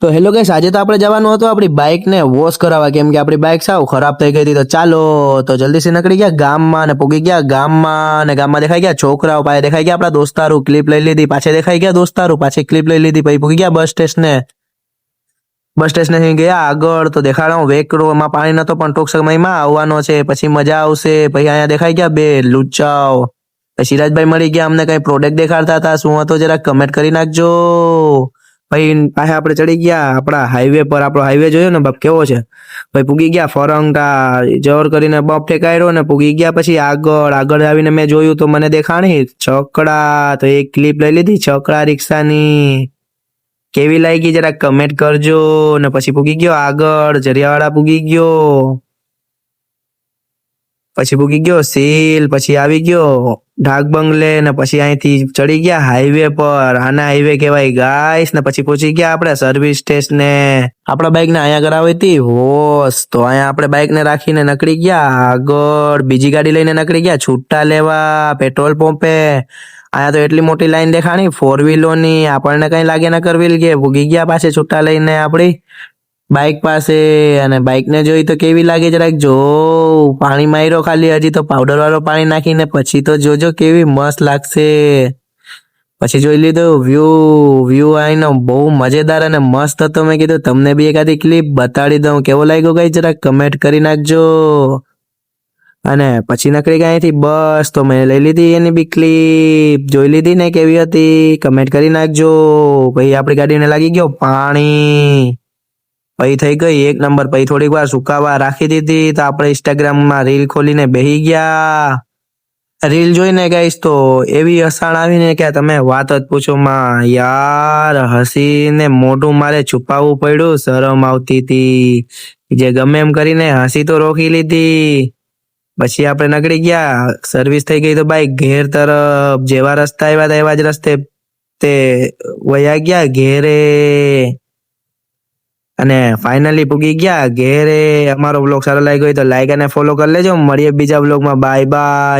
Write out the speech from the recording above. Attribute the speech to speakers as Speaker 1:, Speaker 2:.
Speaker 1: તો hello guys, આજે તો આપણે જવાનું હતું આપણી બાઇકને વોશ કરાવવા, કેમ કે આપણી બાઇક સાવ ખરાબ થઈ ગઈ હતી. તો ચાલો, તો જલ્દીથી નીકળી ગયા ગામમાં ને પૂગી ગયા ગામમાં, ને ગામમાં દેખાઈ ગયા છોકરાઓ, પાસે દેખાઈ ગયા આપણા દોસ્તારો, ક્લિપ લઈ લીધી, પાછે દેખાઈ ગયા દોસ્તારો, પાછી ક્લિપ લઈ લીધી, પછી પૂગી ગયા બસ સ્ટેશને ગયા આગળ. તો દેખાડો વેકરો, એમાં પાણી નતો પણ ટૂંક સમયમાં આવવાનો છે, પછી મજા આવશે. પછી અહીંયા દેખાઈ ગયા બે લુચ્ચાઓ. સિરાજભાઈ મળી ગયા, અમને કઈ પ્રોડક્ટ દેખાડતા હતા, શું હતો જરા કમેન્ટ કરી નાખજો. ભાઈ પાસે આપણે ચડી ગયા આપણા હાઈવે પર. આપણો હાઈવે જોયો ને બાપ કેવો છે. ભાઈ પૂગી ગયા ફરંગા જવર કરીને બપ ઠેકાયો ને પૂગી ગયા. પછી આગળ આવીને મેં જોયું તો મને દેખાણી છકડા. તો એક ક્લિપ લઈ લીધી છકડા રિક્ષાની. કેવી લાગી જરા કમેન્ટ કરજો. ને પછી પૂગી ગયો આગળ જરિયાવાળા પૂગી ગયો. પછી પૂગી ગયો સીલ. પછી આવી ગયો ઢાક બંગલે. ને પછી અહીંથી ચડી ગયા હાઈવે પર. આના હાઈવે કહેવાય ગાઈસ. ને પછી પહોંચી ગયા આપણે સર્વિસ સ્ટેશને. આપણા બાઇક ને અહીંયા કરાવી હતી વોશ. તો અહીંયા આપણે બાઇક ને રાખીને નીકળી ગયા આગળ. બીજી ગાડી લઈને નીકળી ગયા છૂટા લેવા પેટ્રોલ પંપે. અહીંયા તો એટલી મોટી લાઈન દેખાણી 4 વ્હીલોની. આપણને કઈ લાગે ન કરવી કે ભૂગી ગયા પાછે છૂટા લઈને આપણી બાઇક પાસે. અને બાઇક ને જોઈ તો કેવી લાગે જરાક જો. પાણી માર્યો ખાલી, હજી તો પાવડર વાળો પાણી નાખીને પછી તો જોજો કેવી મસ્ત લાગશે. પછી જોઈ લીધું વ્યૂ આઈનો બહુ મજેદાર અને મસ્ત હતો. મેં કીધું તમને બી એકાદી ક્લિપ બતાડી દઉં. કેવો લાગ્યો ગઈ જરાક કમેન્ટ કરી નાખજો. અને પછી નીકળી ગયા અહીંથી બસ. તો મેં લઈ લીધી એની બી ક્લિપ. જોઈ લીધી ને કેવી હતી કમેન્ટ કરી નાખજો. પછી આપણી ગાડીને લાગી ગયો પાણી. પછી થઈ ગઈ 1 નંબર. પછી થોડીક વાર સુકાવા રાખી દીધી. તો આપણે ઇન્સ્ટાગ્રામમાં રીલ ખોલીને બેહી ગયા. રીલ જોઈને ગાઈસ તો એવી હસાણ આવીને કે તમે વાત જ પૂછો માં યાર. હસીને મોઢું મારે છુપાવવું પડ્યું, શરમ આવતી હતી. જે ગમે એમ કરીને હસી તો રોકી લીધી. પછી આપણે નીકળી ગયા. સર્વિસ થઈ ગઈ તો બાઈક ઘેર તરફ. જેવા રસ્તા આવ્યા હતા એવા જ રસ્તે તે વયા ગયા ઘેરે. અને ફાઇનલી પૂગી ગયા ઘેરે. અમારો વ્લોગ સારો લાગ્યો હોય તો લાઈક અને ફોલો કરી લેજો. મળીએ બીજા વ્લોગમાં. Bye bye.